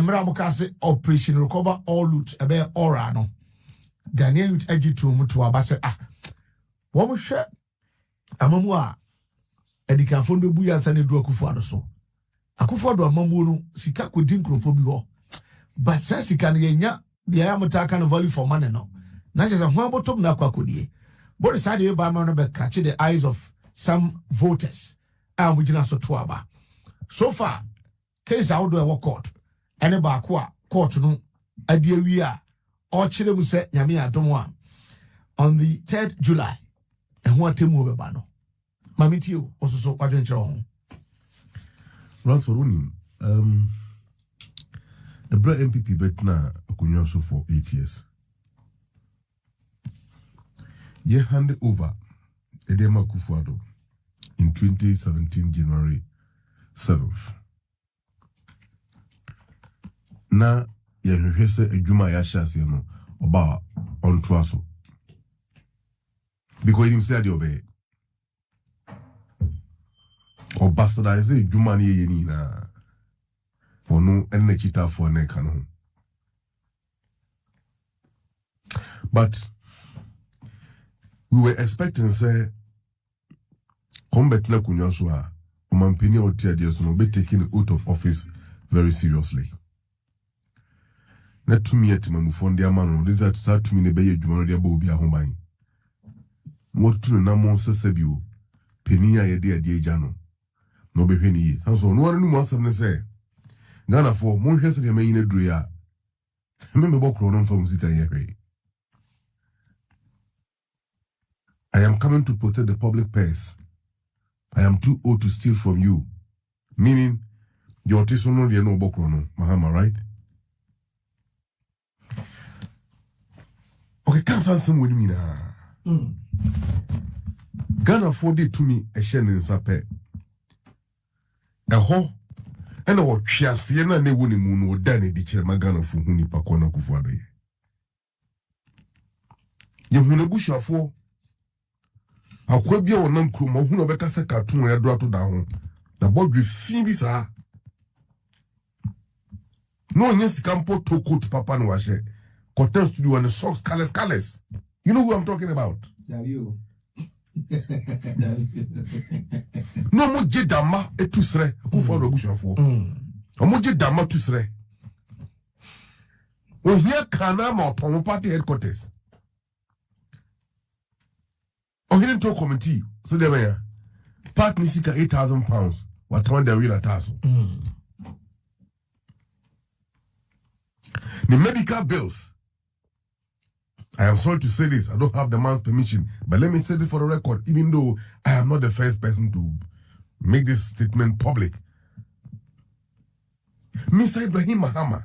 Emra Mukase operation recover all loot ebe ora no. Ghanaian youth agito mutu abase Womu she amamwa edikafo ndo buya sane du Akufo Addo so. Akufo Addo amamu no sika kodi nkrofo bi ho. But say sika no yenya the amata kind of value for money no. Na just ho abotom na kwakodie. But the side we ba no be catch the eyes of some voters. Mujina so to aba. So far case out do e court. Ene ba ko court no adi awi a otchere mu se nyame adom on the 3rd July. And what temu beba no. Mamitio ososo kwadwenkyere ho. Run for running. The Bra MPP betna akunyo so for 8 years. Ye hand over Edema Akufo Addo in 2017 January 7th. Na ye hwese adwuma ya hyase no oba onto aso. Because him say the obey. Or bastardize adwuma ne ye ni na. Ono enne chita for ne kanu. But we were expecting say combat na kunyo so a omampini otchere so no be taking the oath of office very seriously. Net2 etimamufo ndi amano de that start to me ne be adwuma no de ba obi ahoban. What to na mo sesebio peni a ye de ade agya no no be hwani yi. So no anu mu asem ne say Ghana for mo hwese de mayin aduru ya. Me bokro no mfa musika ye hwe. I am coming to protect the public purse. I am too old to steal from you. Meaning, your tisono de no bokrono. Mahama, right? Okay, can't answer with me now. Ghana afforded to me a shen in sape. A ho, and our chiasiena ne wuni moon or Danny di Chermagana for Huni Pakona Kufade. Yehunebusha for. Akwabia wonam krumo hu no beka se cartoon ya dro to da ho na bodwe fi bi sa no nya sikampo to coat papa no wahye cotton studio and socks colors. You know who I'm talking about? You. No mo je dama etusre Akufo Addo bushafo mo je dama tusre o here kana ma oton party headquarters. Oh, he didn't talk committee. So they were part Nisika £8,000. What one they will at us. The medical bills. I am sorry to say this. I don't have the man's permission, but let me say it for the record. Even though I am not the first person to make this statement public. Mr. Ibrahim Mahama.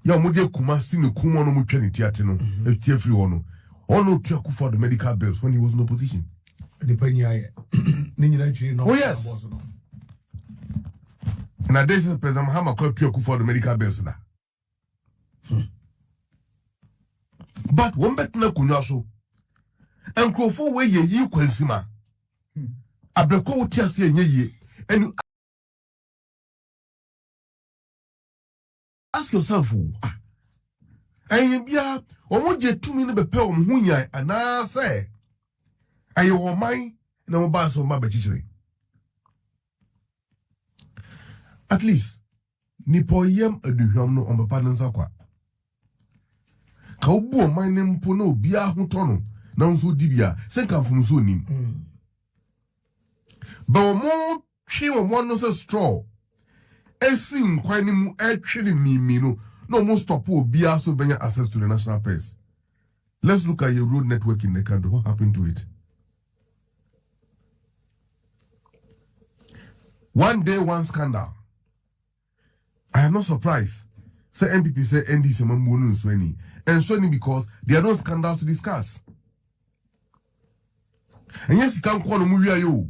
Ya muje kuma sinu kuma no mutweni tiatino. Free ono. Ono to for the medical bills when he was in opposition. Oh yes. And I did President Mahama called to for the medical bills now. But one bet na kunyaso. And Krofo we ye kwensima. Abreko utiase ye and you ask yourself and bia omoje tumi ne bepe omhunya ana say ayo oman na mo ba so ma bechichire. At least nipo yem aduhwam no on papa nsa kwa ka obu oman ne mpo na obi ahoto no na nso dibia senka fum so nim ba omo twi omo no se straw esi nkwan ni mu atwere mimi no no more stop obi so benya access to the national purse. Let's look at your road network in the country. What happened to it? One day, one scandal. I am not surprised. Say MPP say NDC Mamunu Sweni. And Sweni because there are no scandals to discuss. And yes, you can't call them you.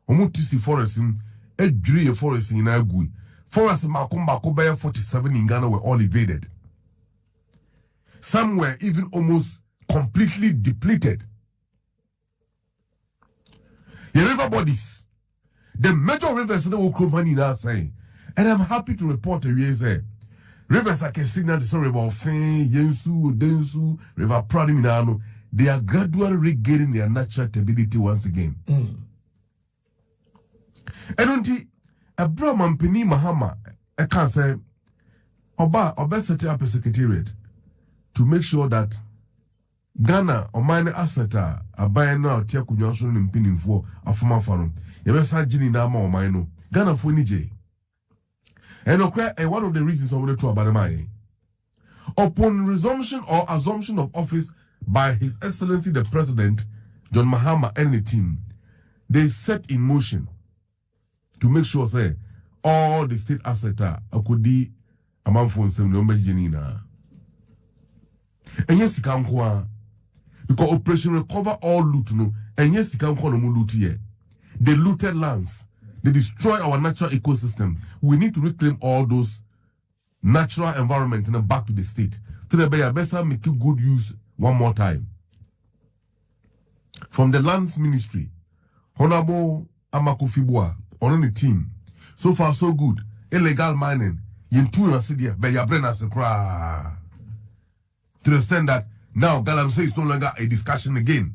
Omutisi forest in a forest in Agui. Forests Makumba Kobaya 47 in Ghana were all evaded. Some were even almost completely depleted. The river bodies, the major rivers in the money now saying, And I'm happy to report a rivers I can signal the River Ofin, Yensu, Densu, River Pradimino, they are gradually regaining their natural stability once again. And until a Brahman Penny Mahama, I can't say, Oba set up a secretariat to make sure that Ghana or minor asset are buying now Tiakunyasun and pinning for a former farm. You ever said Ginny Nama or Mino, Ghana for Nije. And one of the reasons I wanted to about my upon resumption or assumption of office by His Excellency the President, John Mahama and the team, they set in motion to make sure say all the state assets are akudi amamfo nsem no majinina. And yes, because Operation Recover All Loot no, and yes, no loot here. They looted lands. They destroy our natural ecosystem. We need to reclaim all those natural environment and then back to the state. To the better make good use one more time. From the Lands Ministry, Honorable Amakufibua, on the team. So far, so good. Illegal mining. Yintuna Sidia, Beyabrena Sekra. To the extent that now galamsey is no longer a discussion again.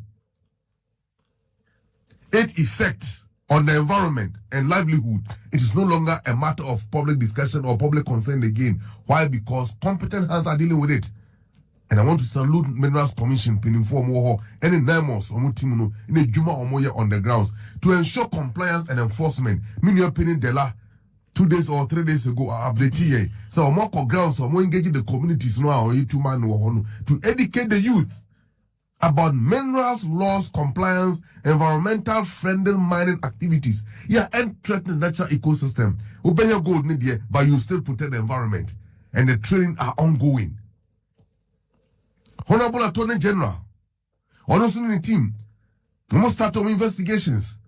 Its effect on the environment and livelihood, it is no longer a matter of public discussion or public concern again. Why? Because competent hands are dealing with it. And I want to salute Minerals Commission, pinning for more any 9 months or more in a Juma or more on the grounds to ensure compliance and enforcement. Many opinion de la 2 days or 3 days ago update here. So more grounds or more engaging the communities now or to man to educate the youth about minerals laws, compliance, environmental friendly mining activities. Yeah, and threaten the natural ecosystem. Open your gold media, but you still protect the environment. And the training are ongoing. Honorable Attorney General, also in the team, we must start our investigations.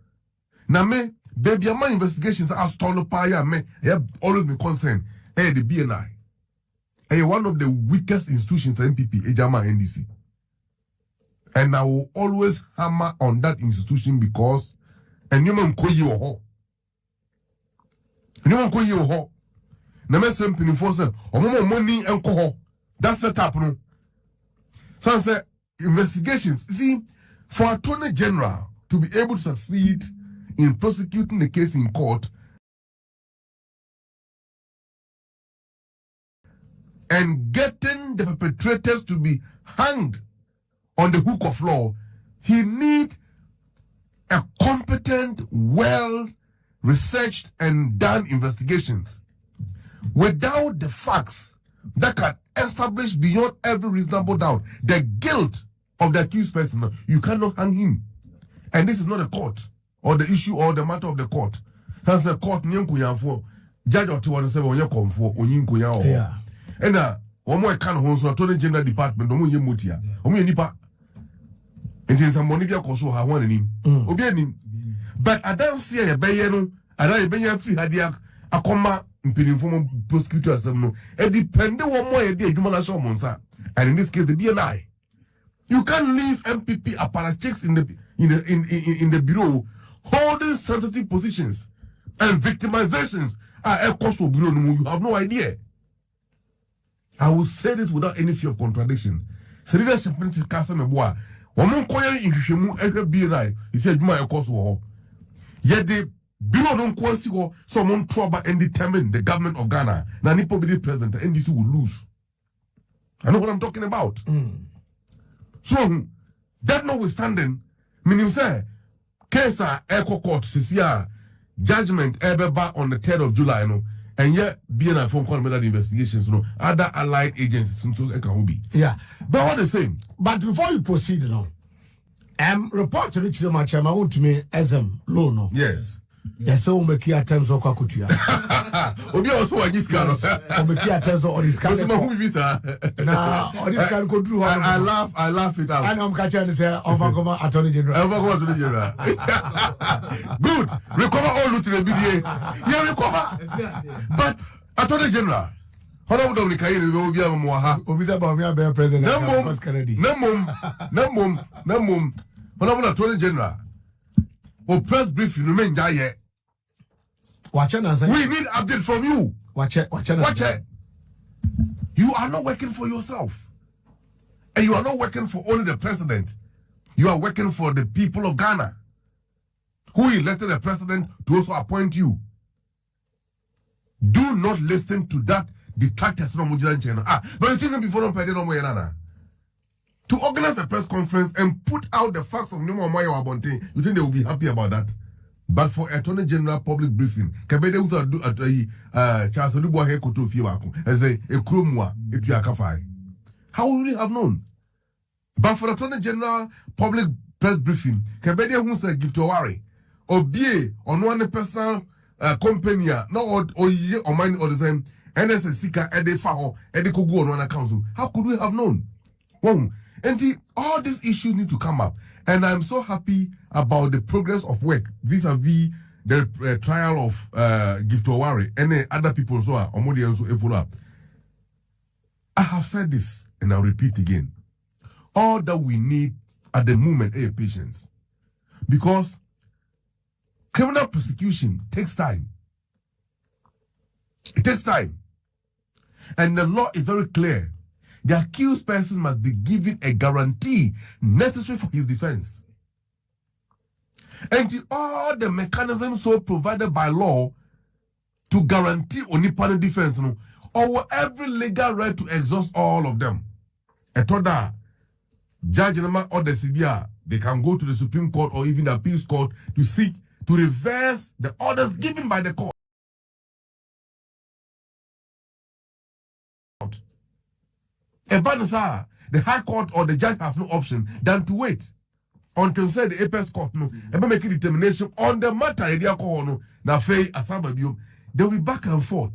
Now, me, baby, my investigations are stalled by me. I have always been concerned. The BNI, one of the weakest institutions in MPP, Ejama NDC. And I will always hammer on that institution because and you man koyi wo ho. Na me sem pinifo se omo money enko ho. That setup no. So say investigations. See, for Attorney General to be able to succeed in prosecuting the case in court and getting the perpetrators to be hanged on the hook of law, he needs a competent, well-researched and done investigations. Without the facts that can establish beyond every reasonable doubt the guilt of the accused person, you cannot hang him. And this is not a court or the issue or the matter of the court. That's the court. Judge or two say, "Oh, you're comfort, or you yeah." And one more kind of home, Attorney General Department, no more mutia, only nipa. And then some money be a cost of one in him. But I don't see a bayano, I don't be a free hadiak, a comma, impeding former prosecutors. A dependent one more a day, human as monsa. And in this case, the BNI. You can't leave MPP apparatchiks in the bureau holding sensitive positions and victimizations are a cost of bureau. You have no idea. I will say this without any fear of contradiction. So leadership principle cast me boy. Woman koya ihwehwemu ehwe BNI. He said you might cost war. Yet the bureau don't quasi go someone trouble and determine the government of Ghana. Now NAPO be the president, the NDC will lose. I know what I'm talking about. So that notwithstanding, meaning say case Echo Court CCR judgment ever on the 3rd of July, and yet BNI phone call the investigations, other allied agencies into Ekahubi. Yeah, but what the same. But before you proceed, report to the Chileman, I want to me as loan. Yes. Yes, so make your terms of Kwaku. Obi also a discount. Make your terms of discount. Now, on this can go through. I laugh it out. And I'm catching this over Attorney General. Good. Recover all loot in the BDA. Yeah, recover. But Attorney General. Honorable Dominic Kayeni will be a Moha. Obisa Bawumia Bear President. Namum. Honorable Attorney General. O press briefing remain there. Watch it. We need update from you. Watch it. You are not working for yourself. And you are not working for only the president. You are working for the people of Ghana, who elected the president to also appoint you. Do not listen to that detractors. But you think before to organize a press conference and put out the facts of Nemo Maya Wabonte, you think they will be happy about that? But for Attorney General public briefing, Kabede Uta do at Charles Dubois Akoto Fiwaku as a Krumwa if you are Kafai. How would we have known? But for Attorney General public press briefing, Kabede Hunsa give to worry. Or be on one personal company, no or ye or mine or the same NSS Sika Ede Faho, Ede Kogu on one council. How could we have known? Well, and all these issues need to come up. And I'm so happy about the progress of work vis-a-vis the trial of Gift Owari and other people so are follow up. I have said this and I'll repeat again. All that we need at the moment is patience. Because criminal prosecution takes time. It takes time. And the law is very clear. The accused person must be given a guarantee necessary for his defense. And all the mechanisms so provided by law to guarantee onipane defense, or every legal right to exhaust all of them. And to that, judge or the CBR, they can go to the Supreme Court or even the Appeals Court to seek to reverse the orders given by the court. The High Court or the judge have no option than to wait until say the Apex Court make a determination on the matter. Now, they'll be back and forth.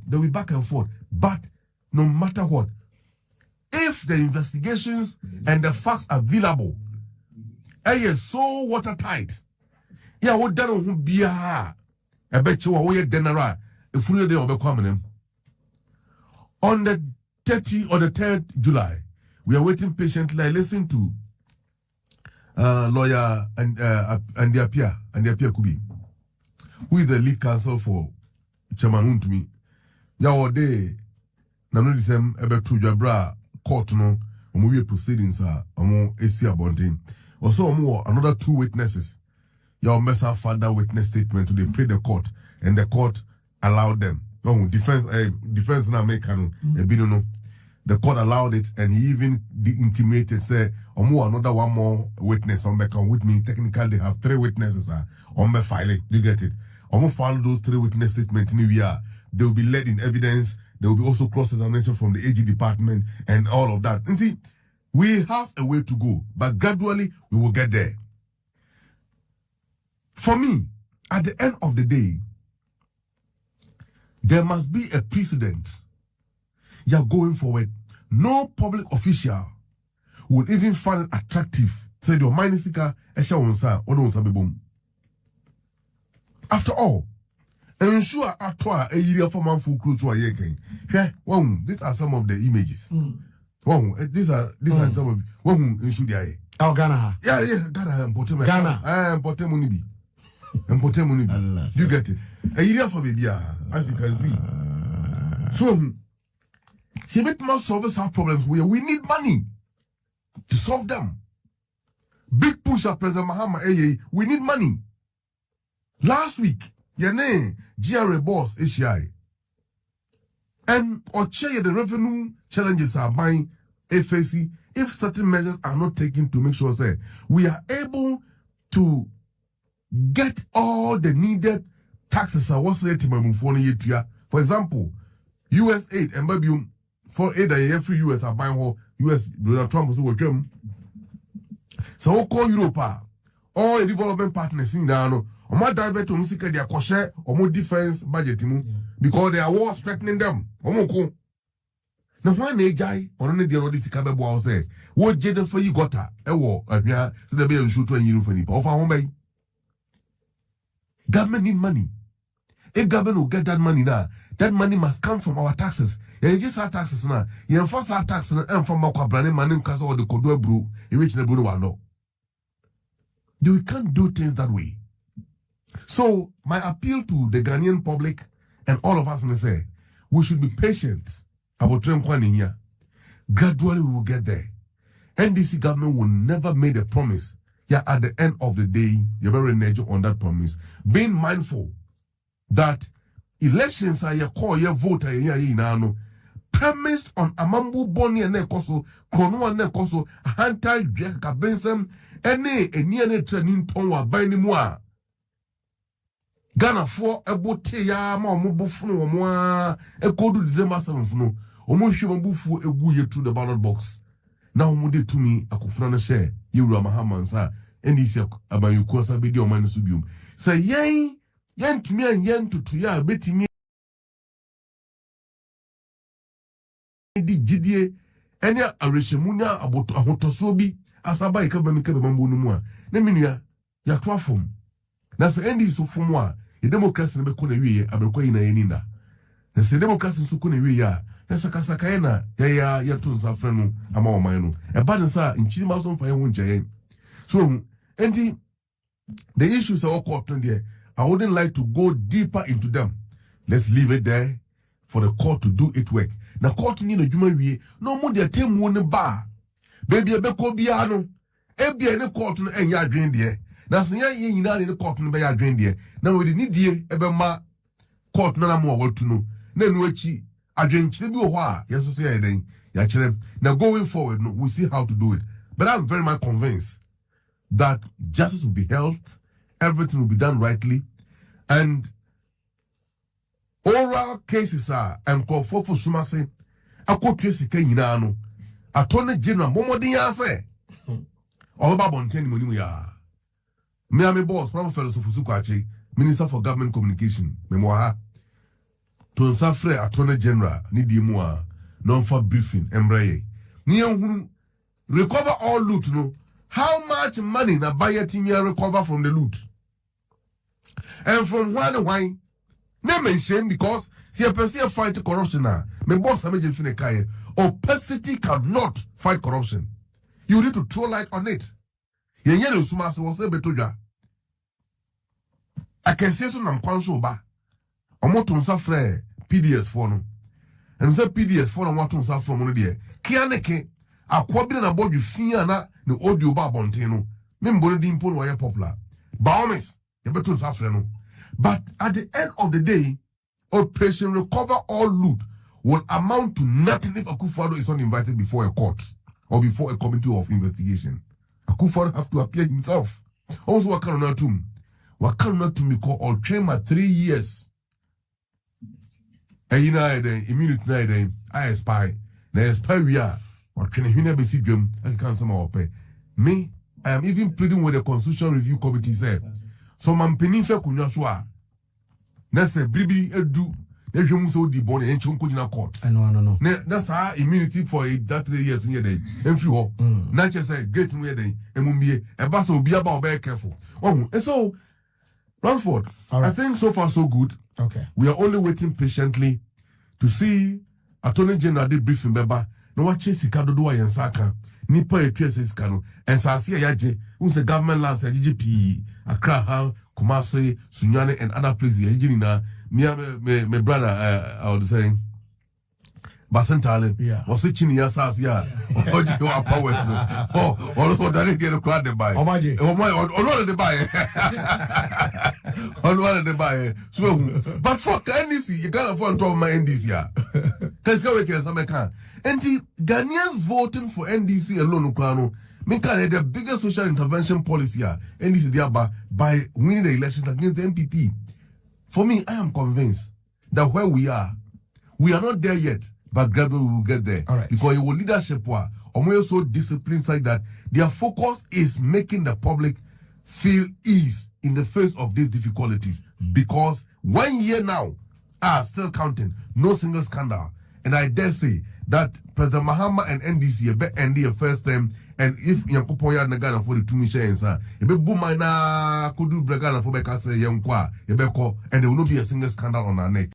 But no matter what, if the investigations and the facts are available, so watertight, what done be a bet you away denara if we are coming on the 30 or the 3rd July. We are waiting patiently. I listen to lawyer and the Kubi, who is the lead counsel for Chairman Wontumi. Ya day na no disem ebe to Jabra court no omo proceedings omo AC abonding. Also omo another 2 witnesses. Ya mesa further witness statement to they pray the court and the court allowed them. No defense na make no no. The court allowed it, and he even intimated, say, another one more witness on back with me. Technically, they have 3 witnesses on the filing. You get it? Follow those 3 witness statements in the they will be led in evidence. There will be also cross-examination from the AG department and all of that. And see, we have a way to go, but gradually we will get there. For me, at the end of the day, there must be a precedent. You are going forward. No public official will even find it attractive. Say your mind sika esha wonsa odonsa bebom. After all, ensure atwa a year for man full crew to a year. These are some of the images. These are some of one ensure the oh Ghana. Yeah, Ghana Ghana. You get it? A year for baby, as you can see. So see, it must solve our problems where we need money to solve them. Big push up President Mahamadu, we need money. Last week, GRA boss HI. And otchere the revenue challenges are buying FAC if certain measures are not taken to make sure that we are able to get all the needed taxes. For example, US aid and maybe for aid every US are buying US Donald Trump was working. So call Europe all the development partners in there. Or more divert to music their crochet or more defense budget because there are wars threatening them. Now one Jáil or only the other Sikabe was say, what Jaden for you got a war so the bill shoot 20 euro for you. Of our home. Government need money. If government will get that money now, that money must come from our taxes. You just our taxes now. You enforce our taxes and from our brand money because all the Kodo bro, in which the Bruno will know. We can't do things that way. So my appeal to the Ghanaian public and all of us will say, we should be patient about here. Gradually we will get there. NDC government will never make a promise. Yeah, at the end of the day, you're very renege on that promise. Being mindful that elections are your call, your vote, premised on Amambu Boni and Nekoso, Krono and Nekoso, Hantai, Jeka Benson, any training tonwa by Nimwa. Ghana for a bote ya ma mubufuno mwa e kodu December 7th omo hwe bufu egu ye to the ballot box na omude tumi akofuna no share yewura mahamansa ndisi abayuko sa bedi o man so biom say yen tumi yen tutu ya betimi di gidie ene arehyemunya aboto ahotoso bi asaba ikaba mikabe mambo no mu a na menua ya to afom na say ndisi fom a democracy be ko na wiye abekwa ina yeninda na se democracy so ko na wiye a na sakasaka ena ya to nsafre no ama o man no e ba den sa nchiri ma so mfa ye ho njaye so enti the issues are all court there. I wouldn't like to go deeper into them. Let's leave it there for the court to do its work. Na court ni no djuma wiye no mo de temu ne ba baby e be ko bia no e bia ne court no enya adwen de na so ye nyina ne court no be ya adwen de na we ni die e be ma court no na mo watu no na nu achi adwen kire bi ho a yeso so ye den ya kire na going forward no we see how to do it, but I'm very much convinced that justice will be held, everything will be done rightly, and oral cases are and call for Sumase Akoto sika nyina no Attorney General momodin ya say Oba Bonten monimu ya me am boss from fellow Fusukachi Minister for Government Communication memoha to nsafre Attorney General ni di mu a non for briefing embraye ni ehunu recover all loot no how much money na buyer team recover from the loot and from why name and shame because see a person fight corruption now. Me boss Sammy opacity cannot fight corruption. You need to throw light on it. Yenye no sumase was a betoja. I can say so nam kwanso ba. Omo to nsa frɛ PDS for no. And say PDS for no want to nsa from no there. Kianeke akwa bi na bodwe fia na ne audio ba bonten no. Me mbone di mpo no ye popular. Bawumia ye beto nsa frɛ no. But at the end of the day, Operation Recover All Loot will amount to nothing if Akufo Addo is not invited before a court or before a committee of investigation. Akufo Addo have to appear himself. Also, Wakanonatum because otchere 3 years. And you know, the immunity, I spy. Now, spy we are. Or can you never see them? I can't somehow pay. Me, I am even pleading with the Constitutional Review Committee. Said. So man penife kunyaswa na se bribi edu na hwemu so di bone enchonko nyina court no na sa immunity for that 3 years here dey emfi ho na che say gate mu here dey emumbie e ba so obi aba obe careful and so Ransford, right. I think so far so good. Okay, we are only waiting patiently to see Attorney General dey briefing beba no wa chesi kadodo wa yensaka nipa etwese sikano ensase yaje unse government lands GGP Accra, Kumasi, Sunyane and other places yajina me brother I would say Basentale was itching yasas ya oji do power oh also that get a crowd the buy oh my on the buy on the buy so but for NDC you can't afford to my NDC ya cuz go we some can and Ghanaians voting for NDC alone kwano Minka the biggest social intervention policy NDC thereby by winning the elections against the MPP. For me, I am convinced that where we are not there yet, but gradually we will get there. All right. Because your leadership are so disciplined like that their focus is making the public feel ease in the face of these difficulties. Because 1 year now are still counting, no single scandal. And I dare say that President Mahama and NDC be end the first time. And if Yankopon ya Nagana for the 2 missions, be boom na kudu bregana for Becasa Yankwa, Ebeko, and there will not be a single scandal on our neck.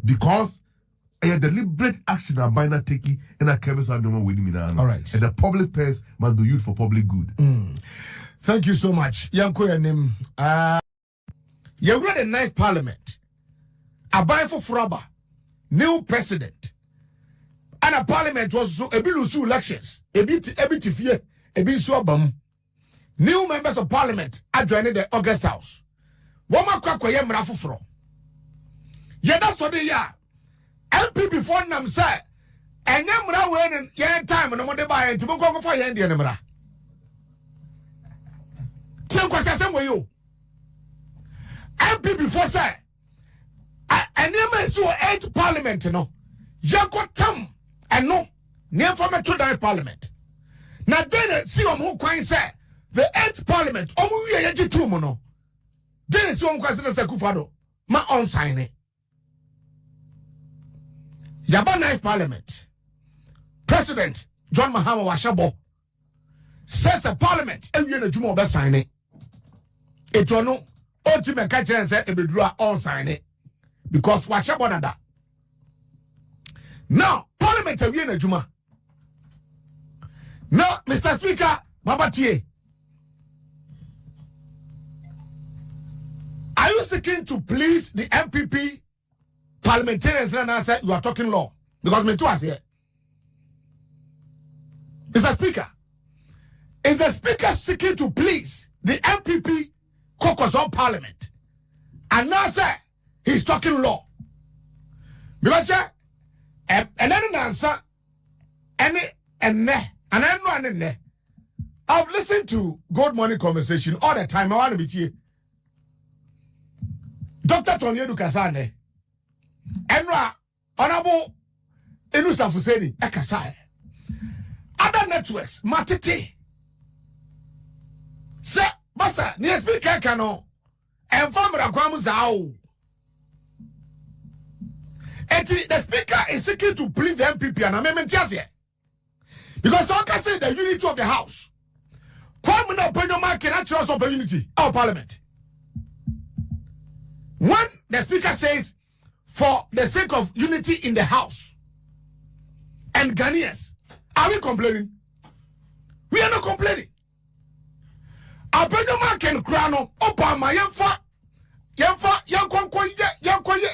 Because a deliberate action that binder taking and a careless no with me. All right. And the public purse must be used for public good. Thank you so much. Yanko Yanim. You read the ninth parliament. A buy for Fraba. New president. And a parliament was so a bilusu elections. A bit fear. A bit so bum. New members of parliament are joining the August House. Woma Kwaku Annan fufuro. Yeah, that's what they are. MP before them say, and yamra when yan time no more buy and to go for yan the number. Same question with you. MP before say, and you so 8th parliament, no. Janko tam and no, near from a 2nd parliament. Now then, see who quite say, the 8th parliament, we are yet to mono. Then see question as Akufo Addo, my own sign it. Yaba 9th parliament. President John Mahamadu Bawumia says a parliament, and you know, Jumo be sign it. It will no ultimate catcher and say, a bedra all sign it. Because Washabo nada. Now, parliament of Yena Juma. Now, Mr. Speaker, Mabatie, are you seeking to please the MPP parliamentarians and I said you are talking law? Because me too was here. Mr. Speaker, is the speaker seeking to please the MPP caucus of parliament? And now say he's talking law. Because and then answer and I've listened to Good Morning Conversation all the time. I want to be here. Dr. Tony Edukasane Enra Honorable Enusa Fuseni Ekasai. Other networks, Matiti. Sir, Bassa, near speaker cano, and Farmer Aquamuzao. And the speaker is seeking to please the MPP and amendment just here. Because I can say the unity of the house. Kwabena Agyapong can actually of the unity of parliament. When the speaker says, for the sake of unity in the house and Ghanaians, are we complaining? We are not complaining. Agyapong can crown Obama Yanfa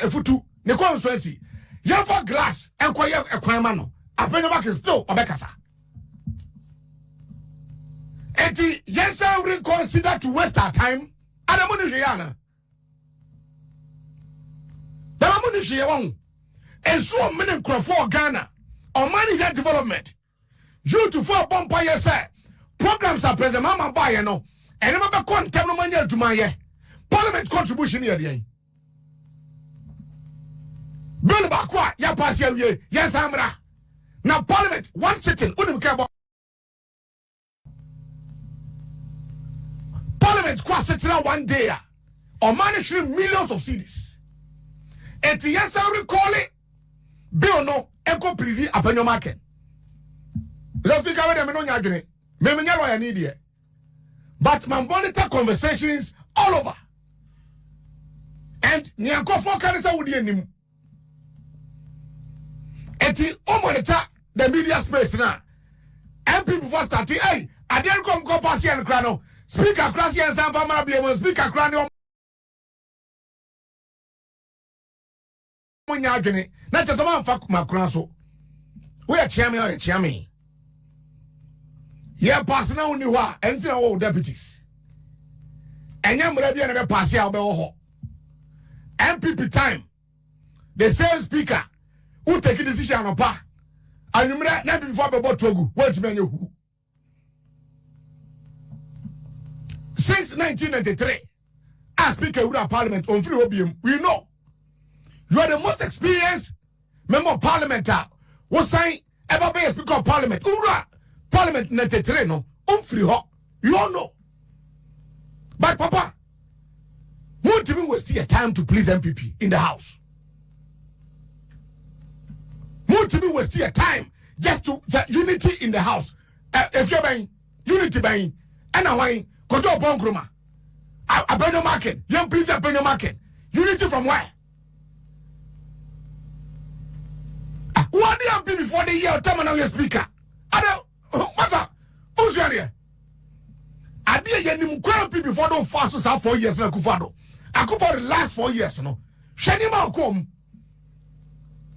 efutu ne constituency Yanfa glass and quiet a crime. Agyapong can still Obekasa. And yes, I will consider to waste our time. And I'm on the Rihanna. And so many for Ghana on management development. You to for Bompire say programs are present, Mama Bayano, and I'm about contempt to my parliament contribution here. Bill Bakwa, ya pass ye, yes, Amra. Now, parliament, one sitting, wouldn't care about parliament, sitting out one day or managing millions of cities. And yes, I recall it. Bill no, Echo please upon your market. Let's speak about them on your maybe I need it. But my monitor conversations all over. And Nyanko Fokanisa would hear him. And the monitor the media space now. And people first starting, hey, I didn't come go past here and crano. Speaker Crassi and Sam Fama be able to speak a crano. Not just a man fuck my crasso. We are chairman or chairman. Yeah, passing on you are, and all deputies. And young ready and pass out the whole MPP time. The same speaker who take a decision on pa. And you may not before about Togo. What man you? Since 1993, as Speaker of Parliament on free opium, we know. You are the most experienced member of parliament. What sign ever be a speaker of parliament? Ura parliament 93 no free hot. You all know. But Papa, Wontumi was still a time to please MPP in the house. Wontumi was still a time just to unity in the house. If you're buying unity buying and a wine, Kojo Kyeremanteng, Abeno market, young please Abeno market. Unity from where? What do you before the year time now your speaker? Ada what's up? Who's your here? I did get him before the fastest 4 years na Akufo Addo the last 4 years no. Shani ma come.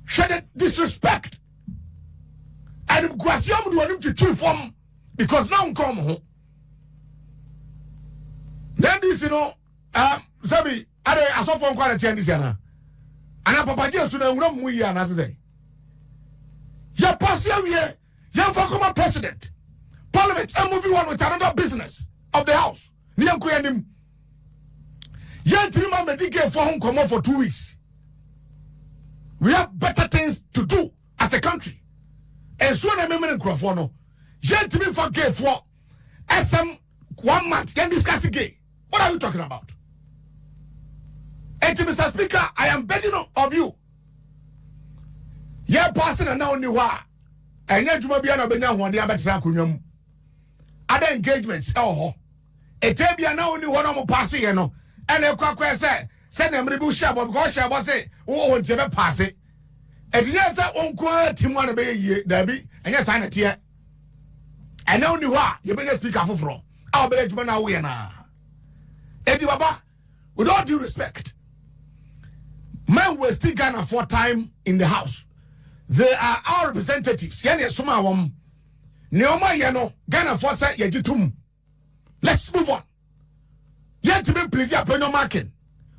Shani disrespect. And Kwasiam do him to true form because now come home. Then this Sammy I saw from quarantine this yana. And a papa just na ngro mu yi ana say. Ya pass here, ya former president. Parliament and moving on with another business of the house. Ni yanku yanim. Ya trima medike for home come for 2 weeks. We have better things to do as a country. And so na memene crofo no. Ya trimi for gay for SM 1 month. Can discuss gay. What are you talking about? And Mr. Speaker, I am begging of you. Yeah, passing and now new and yet you may be an obedient one, the Abetrakunum. Other engagements, oh, a tabia now only one more passing, and a quack said, send them rebuke shop of Gosha was it, oh, never pass it. And yes, I won't quite him one be Debbie, and yes, I tear. And now you are, you better speak up for. I'll be let you know we are now. Eddie Baba, with all due respect, men will still Ghana for time in the house. They are our representatives. Yani suma wom. Neoma yano Ghana for say yejitum. Let's move on. Yet to be pleased ya penyo marking.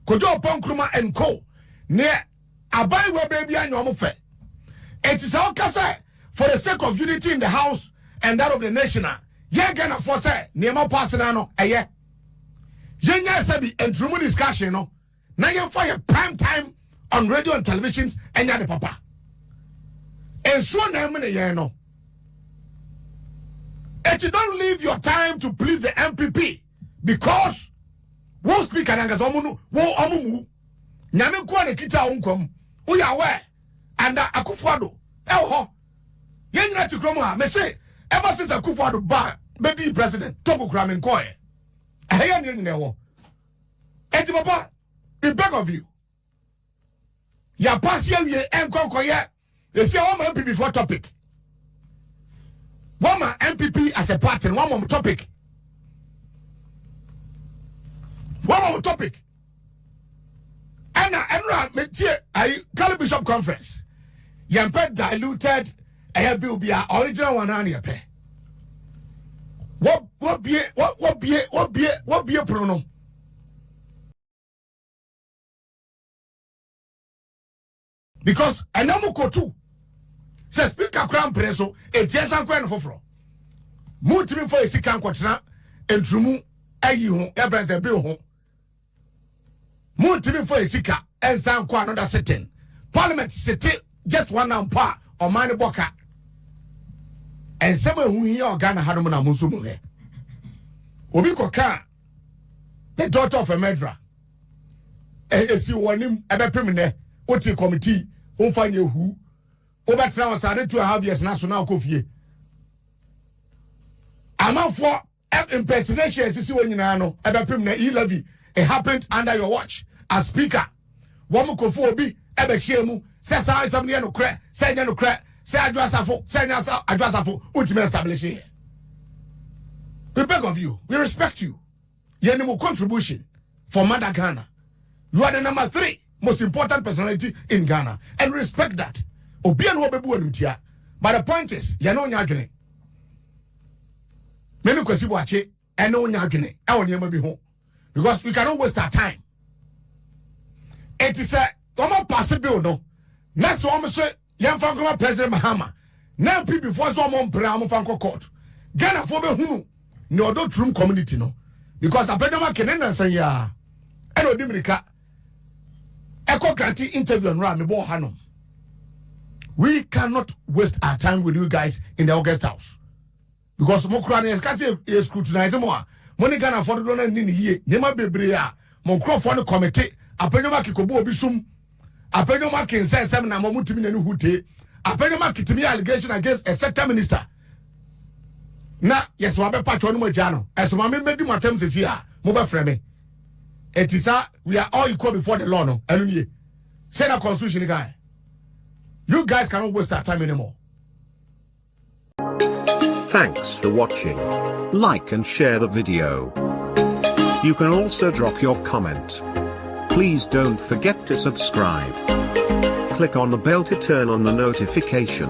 Kojo Kyeremanteng and Co. Ne abai we baby and your fe. It is our kasa for the sake of unity in the house and that of the nation. Ye Ghana for say neema passenano aye. Yenya sabi and through discussion no. Now you fire prime time on radio and televisions and ya the papa. And so na no. And you don't leave your time to please the MPP because won't speak and angazomunu wo omumu. Nyame kwa ne kita unkom. Uya we and Akufo Addo. Ho. Yen na tikromo ha me say ever since Akufo Addo ba be president Togo Kramen koye. Ehe yen wo. And papa, we beg of you. Ya pass here we enkonkoye. They say one MPP before topic. One MPP as a party, one more topic. One more topic. And I call Bishop Conference. Yampe diluted a bill be our original one on your pay. What be a pronoun? Because I know Kotu. Say speaker crown preso e tiesa kwen foforo mutimi for esika nkwotena entrumu ayi ho ebense be ho mutimi for esika ensan kwa another sitting parliament sit just one ampa or mani boka and some who here organ hanum na musu mu he obi koka the daughter of a murderer esi wonim ebepem ne oti committee onfanye hu over 2.5 years now, so now Kofi. I'm out for impersonation. Sisi when you know about e-levy. It happened under your watch as speaker. One more Kofi ebe shemu. Say somebody no crack. Say no crack. Say addressafo. Say addressafo. Ultimate establishing. We beg of you. We respect you. Your name contribution for Mother Ghana. You are the number 3 most important personality in Ghana, and respect that. Obian wo bebu onumtia, but the point is ya no nya adwene me me kwasi boakye e no nya adwene e won yema bi ho because we cannot waste our time. It is a common possible no na so am so yemfa koma president Mahama na people before so am bra am fa court Ghana fo be hunu ne odo trum community no because abedama kenen na san ya e no dimirika e ko granti interview no me bo hanom. We cannot waste our time with you guys in the August house. Because Mokrani is scrutinizing more. Money can afford to do ye. Nema Bebrea, Moncrophone committee, a penoma kikobo bisum, a penoma can say 7 Montumi and Hute, a penoma kitimi allegation against a sector minister. Na, yes, Wabe Patron Mojano, as Mammy made my terms is here, Moba Frame. It is we are all equal before the law, no, and ye. Say a constitution guy. You guys cannot waste our time anymore. Thanks for watching. Like and share the video. You can also drop your comment. Please don't forget to subscribe. Click on the bell to turn on the notification.